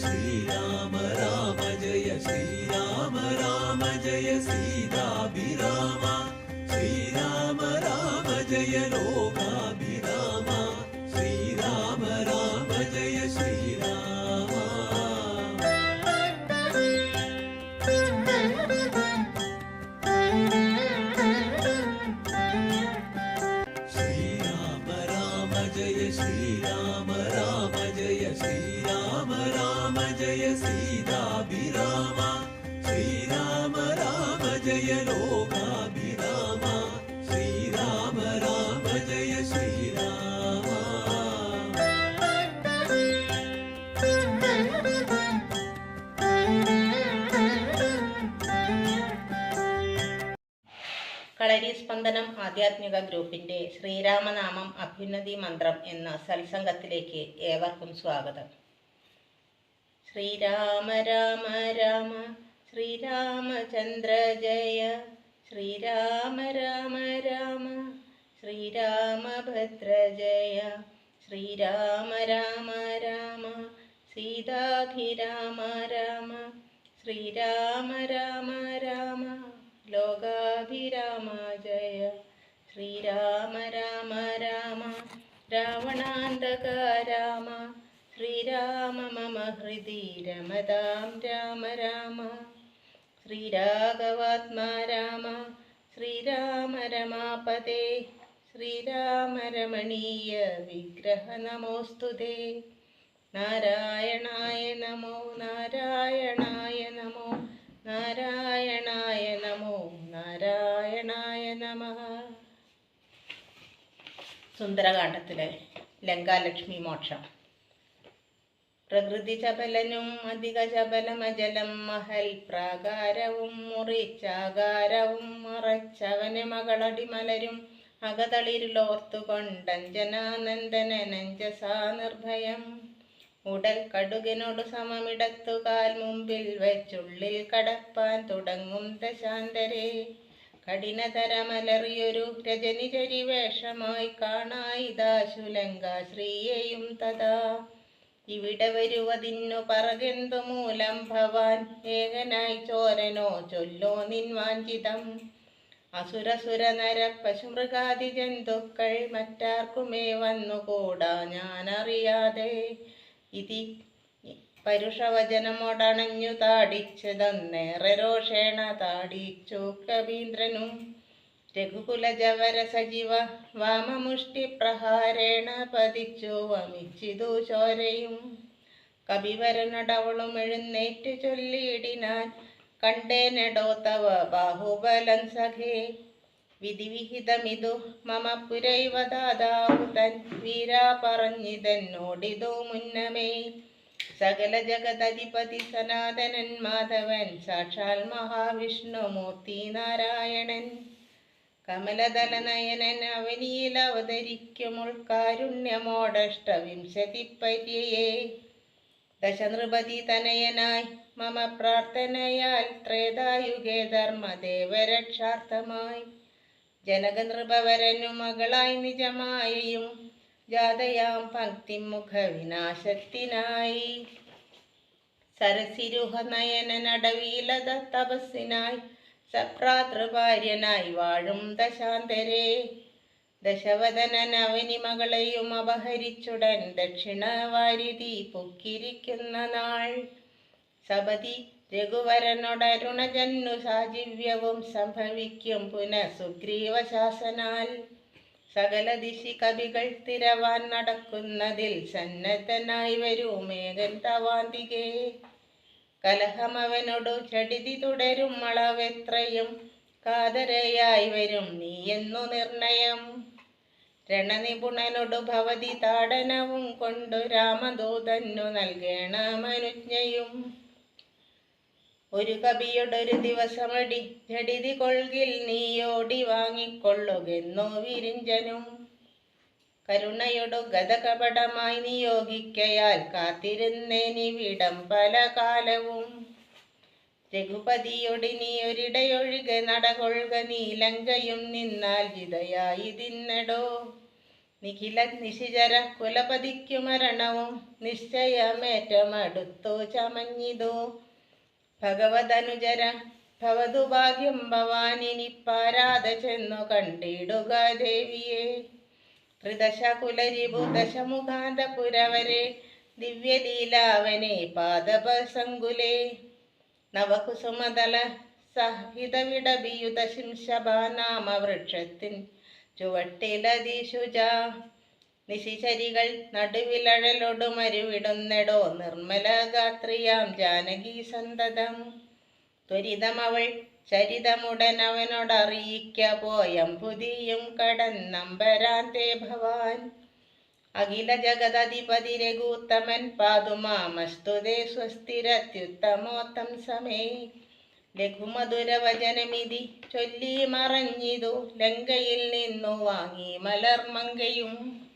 श्रीराम राम जय श्रीराम राम जय सीताभिराम श्रीराम राम जय लोकाभिराम श्रीराम राम जय श्रीराम श्रीराम राम जय श्रीराम राम जय श्रीराम राम जय सीताभिराम श्रीराम राम जय लोकाभिराम श्रीराम राम जय श्रीराम കളരി സ്പന്ദനം ആധ്യാത്മിക ഗ്രൂപ്പിന്റെ ശ്രീരാമനാമം അഭ്യുന്നതി മന്ത്രം എന്ന സത്സംഗത്തിലേക്ക് ഏവർക്കും സ്വാഗതം. ശ്രീരാമ രാമ രാമ ശ്രീരാമചന്ദ്ര ജയ ശ്രീരാമ രാമ രാമ ശ്രീരാമഭദ്ര ജയ ശ്രീരാമ രാമ രാമ സീതാഭിരാമ രാമ ശ്രീരാമ രാമ രാമ ലോകാഭിരാമ ജയ ശ്രീരാമ രാമ രാമ രാവണാന്തക രാമ ശ്രീരാമ മമ ഹൃദി രമതാം രാമ രാമ ശ്രീരാഘവാത്മാ രാമ ശ്രീരാമ രമാപദേ ശ്രീരാമ രമണീയ വിഗ്രഹ നമോസ്തുതേ നാരായണായ നമോ നാരായണായ നമോ നാരായണായ നമോ നാരായണായ നമഃ. സുന്ദരകാണ്ഡത്തിലെ ലങ്കാലക്ഷ്മി മോക്ഷം. പ്രകൃതി ചപലനും അധിക ചപലമജലം മഹൽ പ്രാകാരവും മുറിച്ചാകാരവും മറച്ചവന് മകളടിമലരും അകതളിരിലോർത്തുകൊണ്ടഞ്ജനാനന്ദനഞ്ജസാ നിർഭയം ഉടൽ കടുകിനോട് സമമിടത്തുകാൽ മുമ്പിൽ വെച്ചുള്ളിൽ കടപ്പാൻ തുടങ്ങും ദശാന്തരെ കഠിനതരമലറിയൊരു രജനിചരി വേഷമായി കാണായിദാശുലങ്കാശ്രീയെയും തഥാ ഇവിടെ വരുവതിന്നു പറകെന്തു മൂലം ഭവാൻ ഏകനായി ചോരനോ ചൊല്ലോ നിൻ വാഞ്ചിതം അസുരസുര നര പശുമൃഗാദി ജന്തുക്കൾ മറ്റാർക്കുമേ വന്നുകൂടാ ഞാനറിയാതെ ഇതി പരുഷവചനമോടണഞ്ഞു താടിച്ചതൊന്നേറെ രോഷേണ താടിച്ചു കവീന്ദ്രനും രഘുകുലജവര സജീവ വാമമുഷ്ടി പ്രഹാരേണ പതിച്ചു വമിച്ചിതു ചോരയും കവിവരനടവളും എഴുന്നേറ്റു ചൊല്ലിയിടിനാൻ കണ്ടേനെടോ തവ ബാഹുബലം സഖേ വിധിവിഹിതമിതു മമ പുരൈവ ദാതാവു തൻ വീരാ പറഞ്ഞിതെന്നോടിതു മുന്നമേ സകല ജഗദധിപതി സനാതനൻ മാധവൻ സാക്ഷാൽ മഹാവിഷ്ണുമൂർത്തി നാരായണൻ കമലദലനയനൻ അവനിയിൽ അവതരിക്കുമുൾക്കാരുണ്യമോടഷ്ടവിംശതി പര്യയേ ദശനൃപതി തനയനായി മമ പ്രാർത്ഥനയാൽ ത്രേതായുഗേ ധർമ്മദേവരക്ഷാർത്ഥമായി ജനകനൃപവരനു മകളായി നിജമായയും ജാതയാം പങ്ക്തിമുഖ വിനാശത്തിനായി സരസിരുഹ നയനടവീലത തപസ്സിനായി സപ്രാതൃഭാര്യനായി വാഴും ദശാന്തരേ ദശവദനൻ അവനി മകളെയും അപഹരിച്ചുടൻ ദക്ഷിണവാരിധി പൊക്കിരിക്കുന്ന നാൾ സപതി രഘുവരനോടരുണജന്നു സാജീവ്യവും സംഭവിക്കും പുനഃ സുഗ്രീവശാസനാൽ സകല ദിശി കവികൾ തിരവാൻ നടക്കുന്നതിൽ സന്നദ്ധനായി വരുമേകൻ തവാന്തികേ കലഹമവനോടു ചടിതി തുടരും അളവെത്രയും കാതരയായി വരും നീയെന്നു നിർണയം രണനിപുണനോടു ഭവതി താടനവും കൊണ്ടു രാമദൂതന്നു നൽകേണമനുജ്ഞയും ഒരു കവിയോടൊരു ദിവസമടി ജഡിതി കൊൾകിൽ നീയോടി വാങ്ങിക്കൊള്ളുകെന്നോ വിരിഞ്ചനും കരുണയോടു ഗതകപടമായി നിയോഗിക്കയാൽ കാത്തിരുന്നേനിവിടം പല കാലവും രഘുപതിയൊടിനി ഒരിടയൊഴുകെ നടകൊള്ളുക നീ ലങ്കയും നിന്നാൽ ജിതയായി തിന്നടോ നിഖില നിശിചര കുലപതിക്കു മരണവും നിശ്ചയമേറ്റമടുത്തു ചമഞ്ഞിതു. ഭഗവതനുചര ഭവതു ഭാഗ്യം ഭവാനിനി പാരാത ചെന്നു കണ്ടിടുക ദേവിയെ. ത്രിദശകുലരിപു ദശമുഖാന്തപുരവരെ ദിവ്യലീലാവനെ പാദപസങ്കുലേ. നവകുസുമതല സഹിതവിടബിയുത ശിംശഭാനാമ വൃക്ഷത്തിൻ ചുവട്ടിലതിശുച. നിശിചരികൾ നടുവിലഴലൊടു മരുവിടുന്നെടോ നിർമ്മലഗാത്രിയാം ജാനകി സന്തതം. ത്വരിതമവൾ ചരിതമുടനവനോടറിയിക്ക പോയംബുധിയും കടന്നമ്പരാന്തേ ഭവാൻ. അഖില ജഗദധിപതി രഘൂത്തമൻ പാതുമാമസ്തുതേ സ്വസ്തിരത്യുത്തമോത്തം സമേ. ലഘുമധുരവചനമിതി ചൊല്ലി മറഞ്ഞിതു ലങ്കയിൽ നിന്നു വാങ്ങി മലർമങ്കയും.